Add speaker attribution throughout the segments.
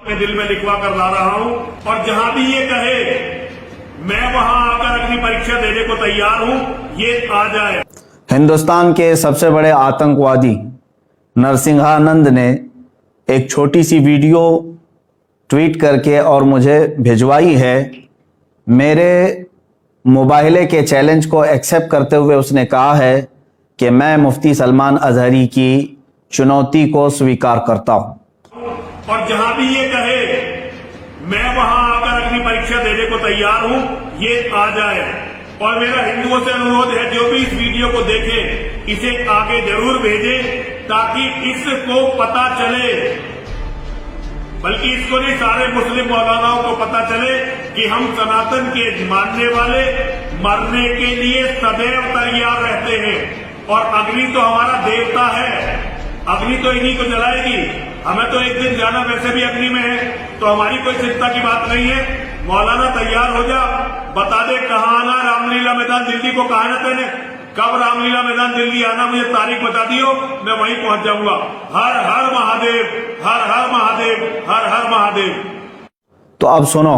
Speaker 1: میں دل میں لکھوا کر لا رہا ہوں اور جہاں بھی یہ کہے میں وہاں آ کر اپنی پریکشا دینے کو تیار ہوں، یہ آ جائے۔
Speaker 2: ہندوستان کے سب سے بڑے آتنکوادی نرسنگھانند نے ایک چھوٹی سی ویڈیو ٹویٹ کر کے اور مجھے بھجوائی ہے۔ میرے مباہلے کے چیلنج کو ایکسیپٹ کرتے ہوئے اس نے کہا ہے کہ میں مفتی سلمان اظہری کی چنوتی کو سویکار کرتا ہوں،
Speaker 1: اور جہاں بھی یہ کہے میں وہاں آ کر اپنی پریکشا دینے کو تیار ہوں، یہ آ جائے۔ اور میرا ہندوؤں سے انوروھ ہے جو بھی اس ویڈیو کو دیکھے اسے آگے ضرور بھیجے تاکہ اس کو پتا چلے، بلکہ اس کو نہیں سارے مسلم مولاناؤں کو پتا چلے کہ ہم سناتن کے ماننے والے مرنے کے لیے سدیو تیار رہتے ہیں، اور اگنی تو ہمارا دیوتا ہے، اگنی تو انہی کو جلائے گی، ہمیں تو ایک دن جانا ویسے بھی اگنی میں ہے، تو ہماری کوئی چنتا کی بات نہیں ہے۔ مولانا تیار ہو جا، بتا دے کہاں آنا، رام لیلا میدان دلی کو کہا نا نے، کب رام لیلا میدان دلی آنا، مجھے تاریخ بتا دیو، میں وہیں پہنچ جاؤں گا۔ ہر ہر مہادیو، ہر ہر مہادیو، ہر ہر مہادیو۔
Speaker 2: تو اب سنو،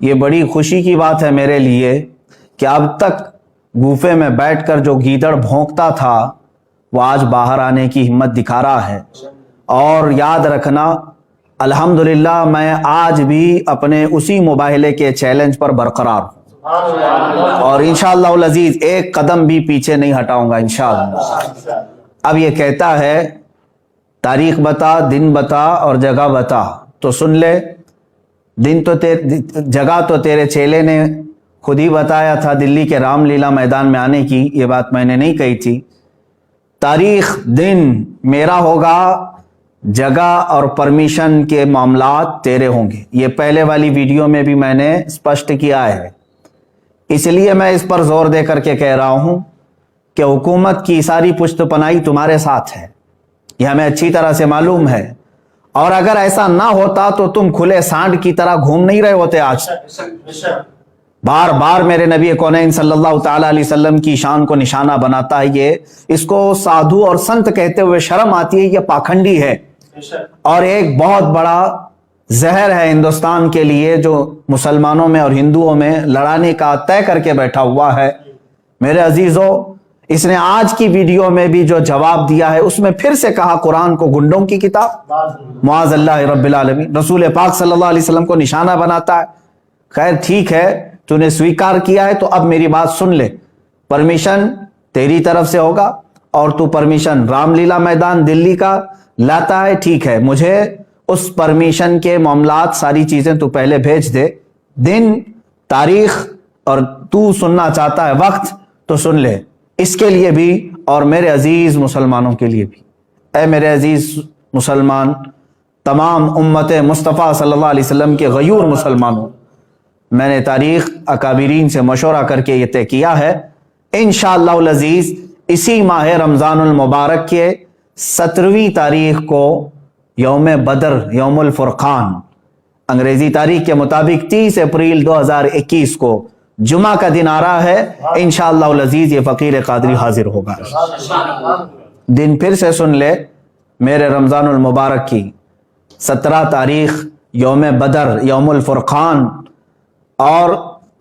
Speaker 2: یہ بڑی خوشی کی بات ہے میرے لیے کہ اب تک گوفے میں بیٹھ کر جو گیدڑ بھونکتا تھا وہ آج باہر آنے کی ہمت دکھا رہا ہے۔ اور یاد رکھنا، الحمدللہ میں آج بھی اپنے اسی مباہلے کے چیلنج پر برقرار ہوں، اور انشاءاللہ العزیز ایک قدم بھی پیچھے نہیں ہٹاؤں گا انشاءاللہ۔ اب یہ کہتا ہے تاریخ بتا، دن بتا اور جگہ بتا، تو سن لے۔ جگہ تو تیرے چیلے نے خود ہی بتایا تھا، دلی کے رام لیلا میدان میں آنے کی، یہ بات میں نے نہیں کہی تھی۔ تاریخ دن میرا ہوگا، جگہ اور پرمیشن کے معاملات تیرے ہوں گے، یہ پہلے والی ویڈیو میں بھی میں نے اسپشٹ کیا ہے۔ اس لیے میں اس پر زور دے کر کے کہہ رہا ہوں کہ حکومت کی ساری پشت پناہی تمہارے ساتھ ہے، یہ ہمیں اچھی طرح سے معلوم ہے، اور اگر ایسا نہ ہوتا تو تم کھلے سانڈ کی طرح گھوم نہیں رہے ہوتے آج۔ بار بار میرے نبی کونین صلی اللہ تعالیٰ علیہ وسلم کی شان کو نشانہ بناتا ہے، یہ اس کو سادھو اور سنت کہتے ہوئے شرم آتی ہے، یہ پاکھنڈی ہے اور ایک بہت بڑا زہر ہے ہندوستان کے لیے، جو مسلمانوں میں اور ہندوؤں میں لڑانے کا طے کر کے بیٹھا ہوا ہے۔ میرے عزیزو، اس نے آج کی ویڈیو میں بھی جو جواب دیا ہے اس میں پھر سے کہا قرآن کو گنڈوں کی کتاب، معاذ اللہ رب العالمین، رسول پاک صلی اللہ علیہ وسلم کو نشانہ بناتا ہے۔ خیر ٹھیک ہے، تو نے سویکار کیا ہے، تو اب میری بات سن لے۔ پرمیشن تیری طرف سے ہوگا اور تو پرمیشن رام لیلا میدان دلی کا لاتا ہے، ٹھیک ہے، مجھے اس پرمیشن کے معاملات ساری چیزیں تو پہلے بھیج دے، دن، تاریخ، اور تو سننا چاہتا ہے وقت تو سن لے، اس کے لیے بھی اور میرے عزیز مسلمانوں کے لیے بھی۔ اے میرے عزیز مسلمان، تمام امت مصطفیٰ صلی اللہ علیہ وسلم کے غیور مسلمانوں، میں نے تاریخ اکابرین سے مشورہ کر کے یہ طے کیا ہے، انشاءاللہ العزیز اسی ماہ رمضان المبارک کے 17ویں تاریخ کو یوم بدر، یوم الفرقان، انگریزی تاریخ کے مطابق 30 اپریل 2021 کو جمعہ کا دن آ رہا ہے، انشاءاللہ العزیز یہ فقیر قادری حاضر ہوگا۔ دن پھر سے سن لے، میرے رمضان المبارک کی 17 تاریخ یوم بدر، یوم الفرقان، اور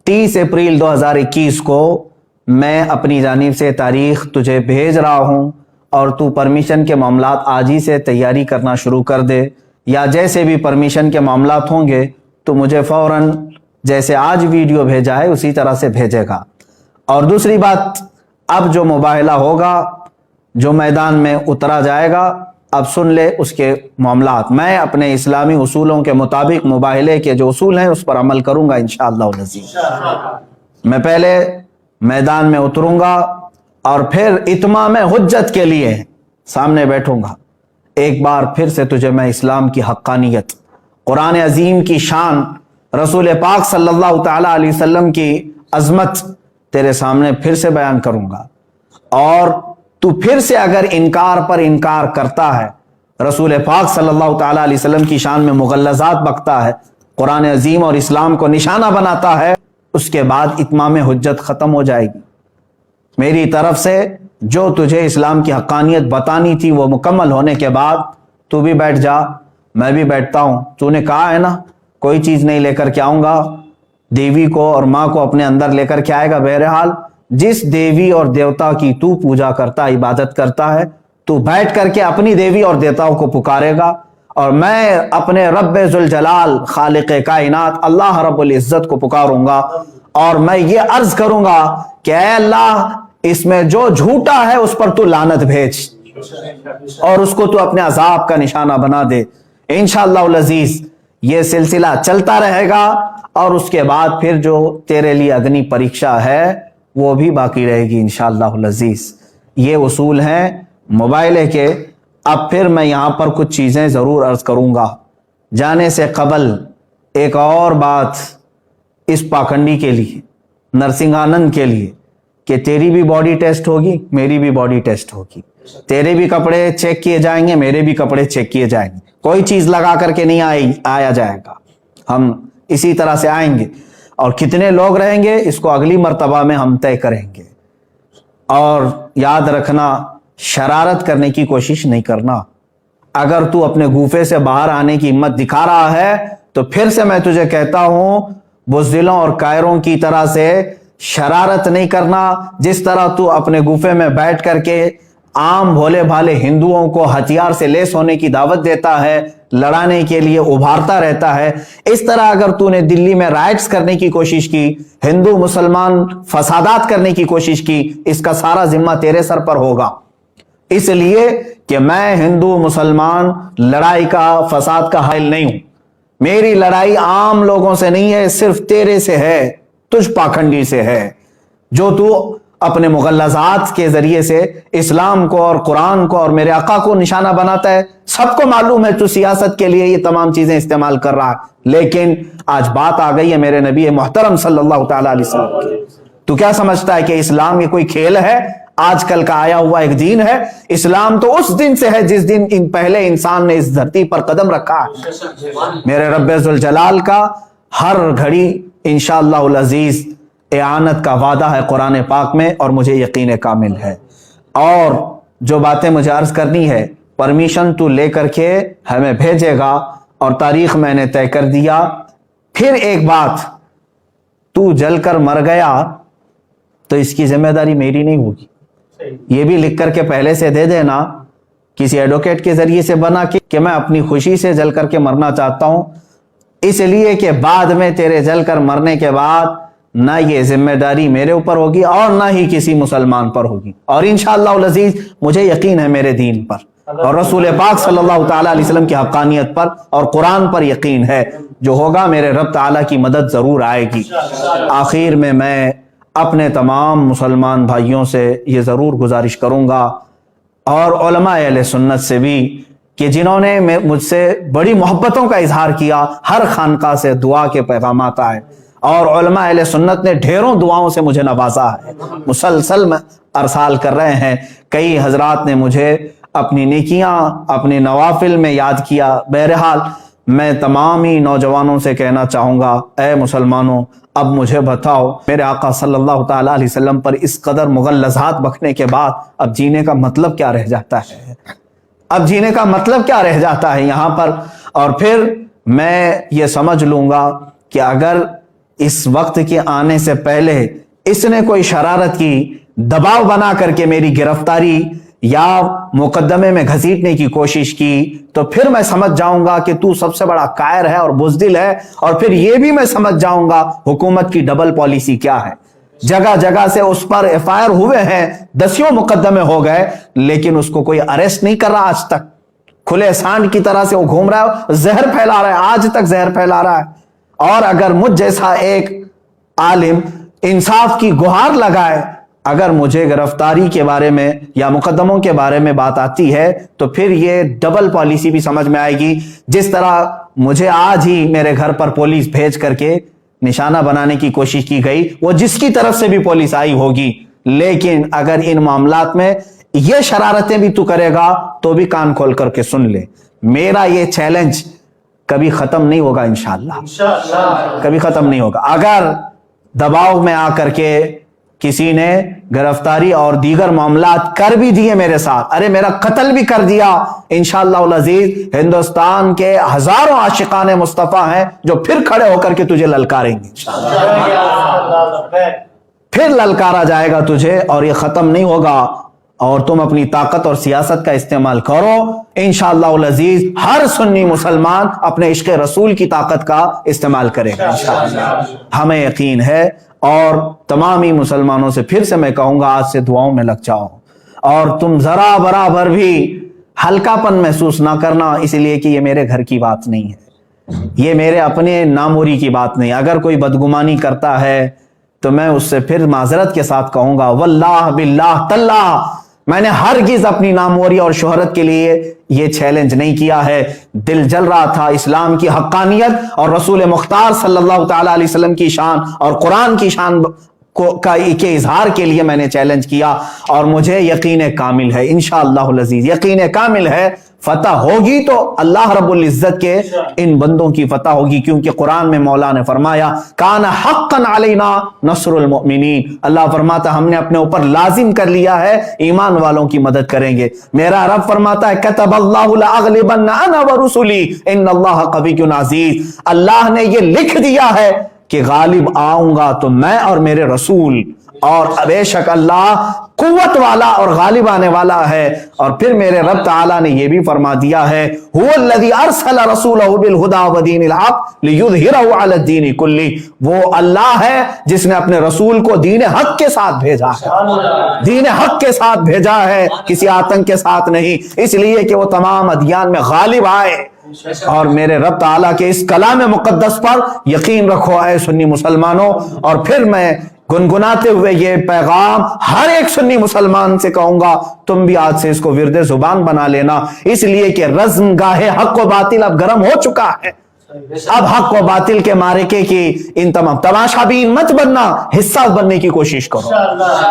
Speaker 2: 30 اپریل 2021 کو میں اپنی جانب سے تاریخ تجھے بھیج رہا ہوں، اور تو پرمیشن کے معاملات آج ہی سے تیاری کرنا شروع کر دے، یا جیسے بھی پرمیشن کے معاملات ہوں گے تو مجھے فوراً جیسے آج ویڈیو بھیجا ہے اسی طرح سے بھیجے گا۔ اور دوسری بات، اب جو مباہلہ ہوگا، جو میدان میں اترا جائے گا، اب سن لے اس کے معاملات۔ میں اپنے اسلامی اصولوں کے مطابق مباہلے کے جو اصول ہیں اس پر عمل کروں گا انشاءاللہ العزیز۔ میں پہلے میدان میں اتروں گا اور پھر اتمام حجت کے لیے سامنے بیٹھوں گا۔ ایک بار پھر سے تجھے میں اسلام کی حقانیت، قرآن عظیم کی شان، رسول پاک صلی اللہ تعالیٰ علیہ وسلم کی عظمت تیرے سامنے پھر سے بیان کروں گا، اور تو پھر سے اگر انکار پر انکار کرتا ہے، رسول پاک صلی اللہ تعالیٰ علیہ وسلم کی شان میں مغلظات بکتا ہے، قرآن عظیم اور اسلام کو نشانہ بناتا ہے، اس کے بعد اتمام حجت ختم ہو جائے گی۔ میری طرف سے جو تجھے اسلام کی حقانیت بتانی تھی وہ مکمل ہونے کے بعد تو بھی بیٹھ جا، मैं भी बैठता हूं, तूने कहा है ना कोई चीज नहीं लेकर के आऊंगा, देवी को और माँ को अपने अंदर लेकर के आएगा। बहरहाल जिस देवी और देवता की तू पूजा करता, इबादत करता है, तू बैठ करके अपनी देवी और देवताओं को पुकारेगा और मैं अपने रब्ब जुल जलाल खालिक कायनात अल्लाह रब्बुल इज्जत को पुकारूंगा और मैं ये अर्ज करूंगा कि ऐ अल्लाह, इसमें जो झूठा है उस पर तू लानत भेज और उसको तू अपने अजाब का निशाना बना दे। इंशाअल्लाह अजीज ये सिलसिला चलता रहेगा और उसके बाद फिर जो तेरे लिए अग्नि परीक्षा है वो भी बाकी रहेगी इंशाअल्लाह अजीज। ये उसूल हैं मोबाइल के। अब फिर मैं यहाँ पर कुछ चीज़ें ज़रूर अर्ज करूँगा। जाने से कबल एक और बात इस पाखंडी के लिए, नरसिंहानंद के लिए, कि तेरी भी बॉडी टेस्ट होगी, मेरी भी बॉडी टेस्ट होगी, तेरे भी कपड़े चेक किए जाएंगे, मेरे भी कपड़े चेक किए जाएंगे। कोई चीज़ लगा करके नहीं आया जाएगा, हम इसी तरह से आएंगे और कितने लोग रहेंगे इसको अगली मर्तबा में हम तय करेंगे। और याद रखना, शरारत करने की कोशिश नहीं करना। अगर तू अपने गुफे से बाहर आने की हिम्मत दिखा रहा है तो फिर से मैं तुझे कहता हूं, बुज़दिलों और कायरों की तरह से शरारत नहीं करना। जिस तरह तू अपने गुफे में बैठ करके आम भोले भाले हिंदुओं को हथियार से लेस होने की दावत देता है, लड़ाने के लिए उभारता रहता है, इस तरह अगर तूने दिल्ली में राइट्स करने की कोशिश की, हिंदू मुसलमान फसादात करने की कोशिश की, इसका सारा जिम्मा तेरे सर पर होगा। इसलिए कि मैं हिंदू मुसलमान लड़ाई का, फसाद का हाइल नहीं हूं। मेरी लड़ाई आम लोगों से नहीं है, सिर्फ तेरे से है, तुझ पाखंडी से है, जो तू अपने मुगल्लज़ात के जरिए से इस्लाम को और कुरान को और मेरे आका को निशाना बनाता है। सबको मालूम है तू सियासत के लिए ये तमाम चीजें इस्तेमाल कर रहा है, लेकिन आज बात आ गई है मेरे नबी मोहतरम सल्लल्लाहु तआला अलैहि वसल्लम की। तू क्या समझता है कि इस्लाम ये कोई खेल है, आजकल का आया हुआ एक दीन है? इस्लाम तो उस दिन से है जिस दिन पहले इंसान ने इस धरती पर कदम रखा है। मेरे रब्बे जुल जलाल का हर घड़ी इंशाअल्लाह अजीज इआनत का वादा है कुरान पाक में और मुझे यकीन कामिल है। और जो बातें मुझे अर्ज करनी है, परमिशन तू लेकर के हमें भेजेगा और तारीख मैंने तय कर दिया। फिर एक बात, तू जलकर मर गया तो इसकी जिम्मेदारी मेरी नहीं होगी। ये भी लिख करके पहले से दे देना, किसी एडवोकेट के जरिए से बना कि मैं अपनी खुशी से जल करके मरना चाहता हूं, इसलिए कि बाद में तेरे जलकर मरने के बाद ना ये जिम्मेदारी मेरे ऊपर होगी और ना ही किसी मुसलमान पर होगी। और इंशाअल्लाह अज़ीज मुझे यकीन है मेरे दीन पर और रसूल पाक सल्लल्लाहु तआला अलैहि वसल्लम की हक़ानियत पर और कुरान पर यकीन है। जो होगा मेरे रब ताला की मदद जरूर आएगी। आखिर में मैं अपने तमाम मुसलमान भाइयों से ये ज़रूर गुजारिश करूँगा और उलमा अहले सुन्नत से भी कि जिन्होंने मुझसे बड़ी मोहब्बतों का इजहार किया, हर खानका से दुआ के पैगामात आए और उलमा अहले सुन्नत ने ढेरों दुआओं से मुझे नवाजा है, मुसलसल में अरसाल कर रहे हैं। कई हजरात ने मुझे अपनी नेकियां, अपने नवाफिल में याद किया। बहरहाल मैं तमाम ही नौजवानों से कहना चाहूँगा, ए मुसलमानों, अब मुझे बताओ, मेरे आका सल्लल्लाहु तआला अलैहि वसल्लम पर इस कदर मुगल्लज़ात बकने के बाद अब जीने का मतलब क्या रह जाता है? अब जीने का मतलब क्या रह जाता है यहाँ पर? और फिर मैं ये समझ लूँगा कि अगर इस वक्त के आने से पहले इसने कोई शरारत की, दबाव बना करके मेरी गिरफ्तारी या मुकदमे में घसीटने की कोशिश की, तो फिर मैं समझ जाऊंगा कि तू सबसे बड़ा कायर है और बुज़दिल है। और फिर यह भी मैं समझ जाऊंगा हुकूमत की डबल पॉलिसी क्या है। जगह जगह से उस पर एफआईआर हुए हैं, दसियों मुकदमे हो गए, लेकिन उसको कोई अरेस्ट नहीं कर रहा आज तक। खुले सांड की तरह से वो घूम रहा है, जहर फैला रहा है, आज तक जहर फैला रहा है। और अगर मुझ जैसा एक आलिम इंसाफ की गुहार लगाए, अगर मुझे गिरफ्तारी के बारे में या मुकदमों के बारे में बात आती है, तो फिर ये डबल पॉलिसी भी समझ में आएगी। जिस तरह मुझे आज ही मेरे घर पर पुलिस भेज करके निशाना बनाने की कोशिश की गई, वो जिसकी तरफ से भी पुलिस आई होगी, लेकिन अगर इन मामलात में ये शरारतें भी तू करेगा तो भी कान खोल करके सुन ले। मेरा ये चैलेंज कभी खत्म नहीं होगा, इंशाअल्लाह कभी खत्म नहीं होगा। अगर दबाव में आकर के किसी ने गिरफ्तारी और दीगर मामलात कर भी दिए मेरे साथ, अरे मेरा कत्ल भी कर दिया, इंशाअल्लाह अज़ीज हिंदुस्तान के हजारों आशिकाने मुस्तफा हैं जो फिर खड़े होकर के तुझे ललकारेंगे, फिर ललकारा जाएगा तुझे और ये खत्म नहीं होगा। और तुम अपनी ताकत और सियासत का इस्तेमाल करो, इंशाअल्लाह अज़ीज हर सुन्नी मुसलमान अपने इश्क़ रसूल की ताकत का इस्तेमाल करेगा इंशाअल्लाह, हमें यकीन है। और तमाम ही मुसलमानों से फिर से मैं कहूंगा, आज से दुआओं में लग जाओ और तुम जरा बराबर भी हल्कापन महसूस ना करना, इसलिए कि ये मेरे घर की बात नहीं है, ये मेरे अपने नामोरी की बात नहीं। अगर कोई बदगुमानी करता है तो मैं उससे फिर माजरत के साथ कहूंगा, वल्लाह बिल्लाह तल्लाह मैंने हरगिज अपनी नामोरी और शोहरत के लिए ये चैलेंज नहीं किया है। दिल जल रहा था इस्लाम की हक्कानियत और रसूल मुख्तार सल्लल्लाहु तआला अलैहि वसल्लम की शान और कुरान की शान के इजहार के लिए मैंने चैलेंज किया और मुझे यकीन कामिल है इंशाअल्लाह अज़ीज, यकीन कामिल है फतह होगी तो अल्लाह रब्बुल इज्जत के इन बंदों की फतह होगी, क्योंकि कुरान में मौला ने फरमाया काना हक्कन अलैना नस्रुल मुमिनीन, अल्लाह फरमाता हमने अपने ऊपर लाजिम कर लिया है ईमान वालों की मदद करेंगे। मेरा रब फरमाता है कतबल्लाहु लअग़लिबन्ना अना व रुसुली इन्नल्लाह क़विय्युन अज़ीज, अल्लाह ने ये लिख दिया है कि गालिब आऊंगा तो मैं और मेरे रसूल, और बेशक अल्लाह कुव्वत वाला और गालिब आने वाला है। और फिर मेरे रब ताला ने यह भी फरमा दिया है हुवल्लज़ी अरसला रसूलहु बिल हुदा व दीनिल हक़ लियुज़हिरहु अला दीनि कुल्ली, वो अल्लाह है जिसने अपने रसूल को दीन हक के साथ भेजा है, दीन हक के साथ भेजा है, किसी आतंक के साथ नहीं, इसलिए कि वो तमाम अदियान में गालिब आए। और मेरे रब ताला के इस कलाम मुक़द्दस पर यकीन रखो ऐ सुन्नी मुसलमानों। और फिर मैं गुनगुनाते हुए ये पैगाम हर एक सुन्नी मुसलमान से कहूंगा, तुम भी आज से इसको विरदे जुबान बना लेना, इसलिए कि रज़्म गाहे हक व बातिल अब गर्म हो चुका है। अब हक व बातिल के मारिके की इन तमाम तमाशाबीन मत बनना, हिस्सा बनने की कोशिश करो,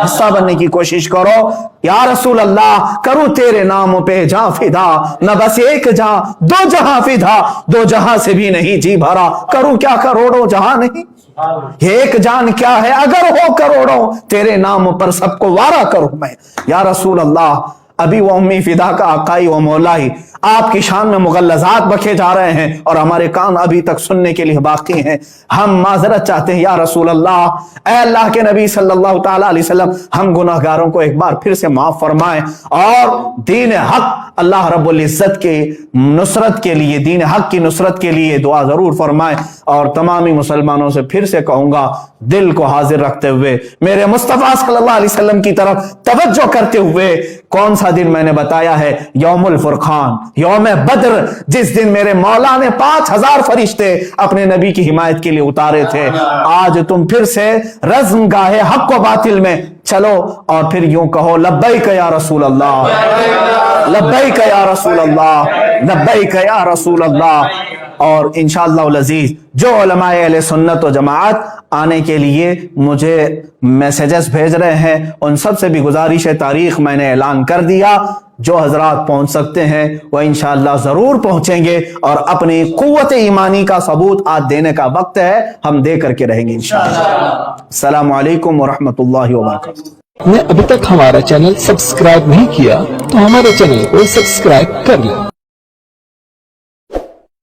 Speaker 2: हिस्सा बनने की कोशिश करो। या रसूल अल्लाह करूं तेरे नाम पे जहां फिदा, न बस एक जहां दो जहां फिदा, दो जहां से भी नहीं जी भरा, करूं क्या करोड़ों जहां नहीं, एक जान क्या है अगर हो करोड़ों, तेरे नाम पर सबको वारा करूं मैं। या रसूल अल्लाह अभी वो उम्मी फिदा का आकाई व मौलाई आपकी शान में मुगल्लज़ात बखे जा रहे हैं और हमारे कान अभी तक सुनने के लिए बाकी हैं। हम माजरत चाहते हैं या रसूल अल्लाह, ऐ अल्लाह के नबी सल्लल्लाहु तआला अलैहि वसल्लम, हम गुनाहगारों को एक बार फिर से माफ फरमाएं और दीन हक अल्लाह रब्बुल इज्जत के नुसरत के लिए, दीन हक की नुसरत के लिए दुआ जरूर फरमाएं। और तमामी मुसलमानों से फिर से कहूंगा, दिल को हाजिर रखते हुए मेरे मुस्तफा सल्लल्लाहु अलैहि वसल्लम की तरफ तवज्जो करते हुए, कौन सा दिन मैंने बताया है, यौमुल फुरकान, यौम बद्र, जिस दिन मेरे मौला ने 5000 फरिश्ते अपने नबी की हिमायत के लिए उतारे थे। आज तुम फिर से रज़्म गाहे हक व बातिल में चलो और फिर यूं कहो लब्बैक या रसूल अल्लाह, लब्बैक या रसूल अल्लाह, लब्बैक या रसूल अल्लाह। और इंशाअल्लाह अज़ीज जो उलमाए अहले सुन्नत व जमाअत आने के लिए मुझे मैसेजेस भेज रहे हैं, उन सब से भी गुजारिश है, तारीख मैंने ऐलान कर दिया, जो हजरात पहुंच सकते हैं वह इंशाअल्लाह जरूर पहुंचेंगे और अपनी कुव्वत ईमानी का सबूत आज देने का वक्त है, हम दे करके रहेंगे इंशाअल्लाह। अस्सलामु अलैकुम व रहमतुल्लाहि व बरकातुहू।
Speaker 3: ने अभी तक हमारा चैनल सब्सक्राइब नहीं किया तो हमारे चैनल को सब्सक्राइब कर लें